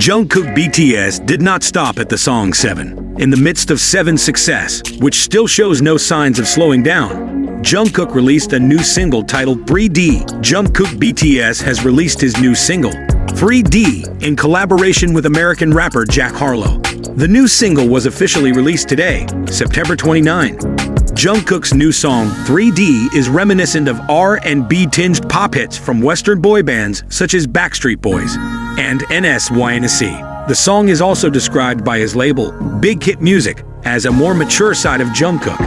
Jungkook BTS did not stop at the song 7. In the midst of 7's success, which still shows no signs of slowing down, Jungkook released a new single titled 3D. Jungkook BTS has released his new single, 3D, in collaboration with American rapper Jack Harlow. The new single was officially released today, September 29. Jungkook's new song, 3D, is reminiscent of R&B-tinged pop hits from Western boy bands such as Backstreet Boys and NSYNC. The song is also described by his label, Big Hit Music, as a more mature side of Jungkook.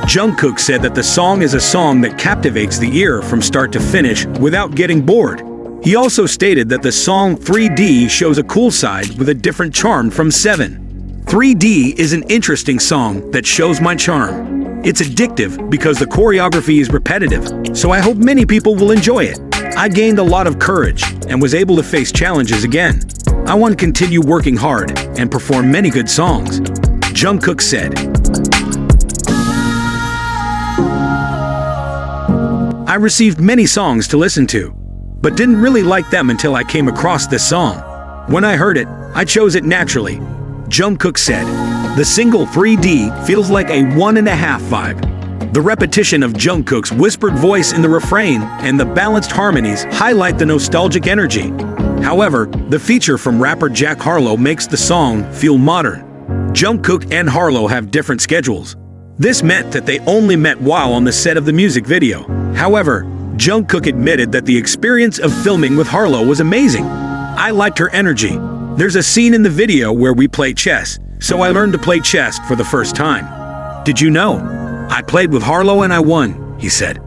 Jungkook said that the song is a song that captivates the ear from start to finish without getting bored. He also stated that the song 3D shows a cool side with a different charm from 7. 3D is an interesting song that shows my charm. It's addictive because the choreography is repetitive, so I hope many people will enjoy it. I gained a lot of courage and was able to face challenges again. I want to continue working hard and perform many good songs, Jungkook said. I received many songs to listen to, but didn't really like them until I came across this song. When I heard it, I chose it naturally, Jungkook said. The single 3D feels like a 1.5 vibe. The repetition of Jungkook's whispered voice in the refrain and the balanced harmonies highlight the nostalgic energy. However, the feature from rapper Jack Harlow makes the song feel modern. Jungkook and Harlow have different schedules. This meant that they only met while on the set of the music video. However, Jungkook admitted that the experience of filming with Harlow was amazing. I liked her energy. There's a scene in the video where we play chess, so I learned to play chess for the first time. Did you know? I played with Harlow and I won, he said.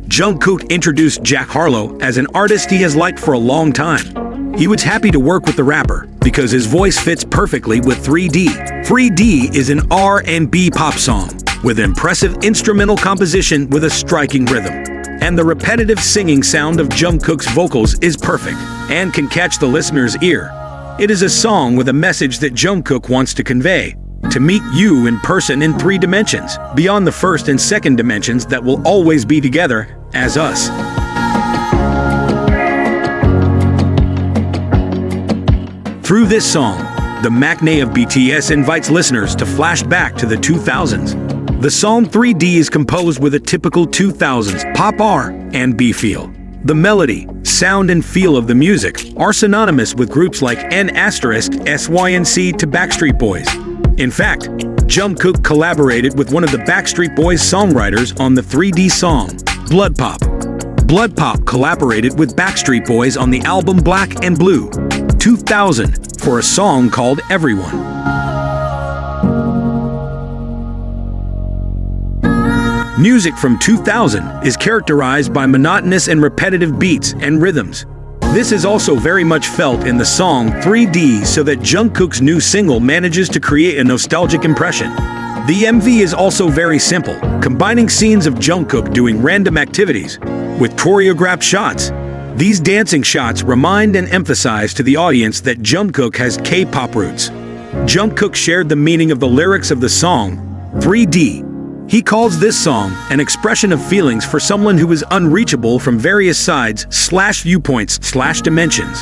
Jungkook introduced Jack Harlow as an artist he has liked for a long time. He was happy to work with the rapper because his voice fits perfectly with 3D. 3D is an R&B pop song with impressive instrumental composition with a striking rhythm. And the repetitive singing sound of Jungkook's vocals is perfect and can catch the listener's ear. It is a song with a message that Jungkook wants to convey, to meet you in person in 3 dimensions, beyond the first and second dimensions that will always be together as us. Through this song, the matinee of BTS invites listeners to flash back to the 2000s. The song 3D is composed with a typical 2000s pop R&B feel. The melody, sound, and feel of the music are synonymous with groups like NSYNC to Backstreet Boys. In fact, Jungkook collaborated with one of the Backstreet Boys songwriters on the 3D song, Blood Pop. Blood Pop collaborated with Backstreet Boys on the album Black and Blue, 2000, for a song called Everyone. Music from 2000 is characterized by monotonous and repetitive beats and rhythms. This is also very much felt in the song 3D, so that Jungkook's new single manages to create a nostalgic impression. The MV is also very simple, combining scenes of Jungkook doing random activities with choreographed shots. These dancing shots remind and emphasize to the audience that Jungkook has K-pop roots. Jungkook shared the meaning of the lyrics of the song 3D. He calls this song an expression of feelings for someone who is unreachable from various sides / viewpoints / dimensions.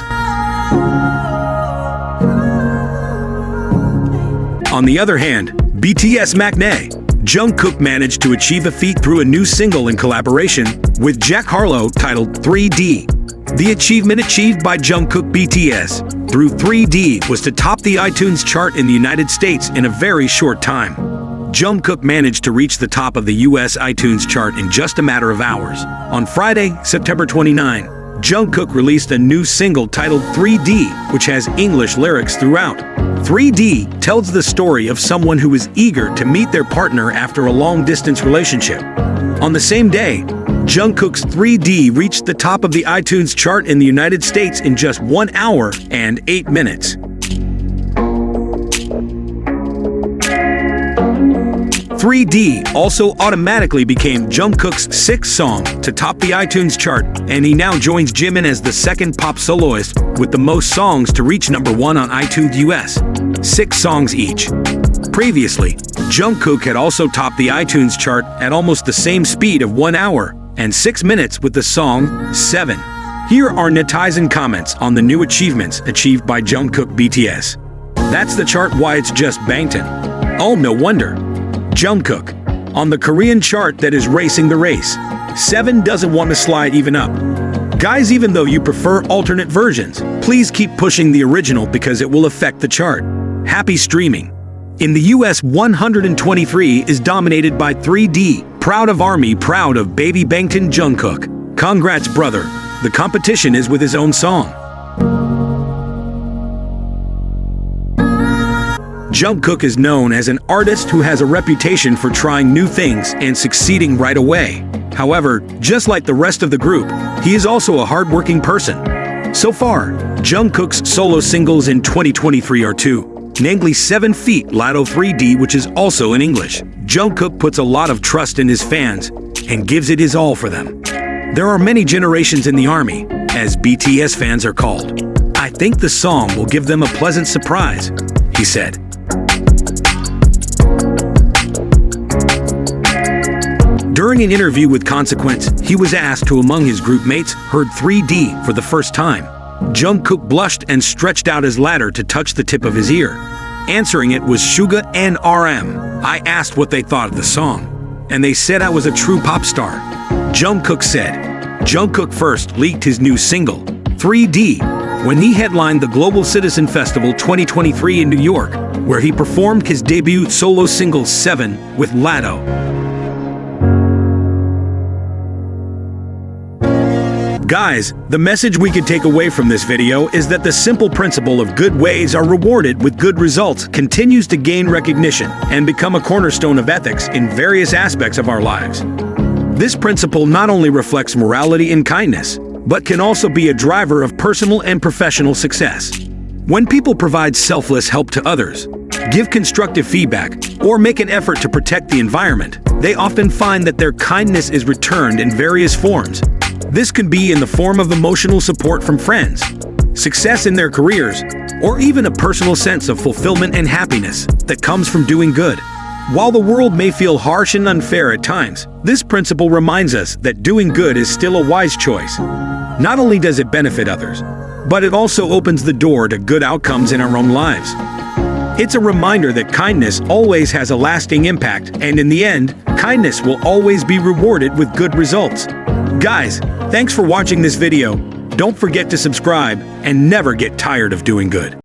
On the other hand, BTS matinee, Jungkook managed to achieve a feat through a new single in collaboration with Jack Harlow titled 3D. The achievement achieved by Jungkook BTS through 3D was to top the iTunes chart in the United States in a very short time. Jungkook managed to reach the top of the US iTunes chart in just a matter of hours. On Friday, September 29, Jungkook released a new single titled 3D, which has English lyrics throughout. 3D tells the story of someone who is eager to meet their partner after a long-distance relationship. On the same day, Jungkook's 3D reached the top of the iTunes chart in the United States in just 1 hour and 8 minutes. 3D also automatically became Jungkook's 6th song to top the iTunes chart, and he now joins Jimin as the second pop soloist with the most songs to reach #1 on iTunes US, 6 songs each. Previously, Jungkook had also topped the iTunes chart at almost the same speed of 1 hour and 6 minutes with the song 7. Here are netizen comments on the new achievements achieved by Jungkook BTS. That's the chart why it's just Bangtan. Oh, no wonder. Jungkook, on the Korean chart that is racing the race. 7 doesn't want to slide even up. Guys, even though you prefer alternate versions, please keep pushing the original because it will affect the chart. Happy streaming. In the US, 123 is dominated by 3D. Proud of ARMY, proud of baby Bangtan Jungkook. Congrats, brother. The competition is with his own song. Jungkook is known as an artist who has a reputation for trying new things and succeeding right away. However, just like the rest of the group, he is also a hard-working person. So far, Jungkook's solo singles in 2023 are 2, namely 7 Feet Lotto 3D, which is also in English. Jungkook puts a lot of trust in his fans and gives it his all for them. There are many generations in the ARMY, as BTS fans are called. I think the song will give them a pleasant surprise, he said. During an interview with Consequence, he was asked who among his group mates heard 3D for the first time. Jungkook blushed and stretched out his ladder to touch the tip of his ear. Answering it was Suga and RM. I asked what they thought of the song, and they said I was a true pop star. Jungkook said. Jungkook first leaked his new single, 3D, when he headlined the Global Citizen Festival 2023 in New York, where he performed his debut solo single 7 with Lotto. Guys, the message we could take away from this video is that the simple principle of good ways are rewarded with good results continues to gain recognition and become a cornerstone of ethics in various aspects of our lives. This principle not only reflects morality and kindness, but can also be a driver of personal and professional success. When people provide selfless help to others, give constructive feedback, or make an effort to protect the environment, they often find that their kindness is returned in various forms. This could be in the form of emotional support from friends, success in their careers, or even a personal sense of fulfillment and happiness that comes from doing good. While the world may feel harsh and unfair at times, this principle reminds us that doing good is still a wise choice. Not only does it benefit others, but it also opens the door to good outcomes in our own lives. It's a reminder that kindness always has a lasting impact, and in the end, kindness will always be rewarded with good results. Guys, thanks for watching this video. Don't forget to subscribe and never get tired of doing good.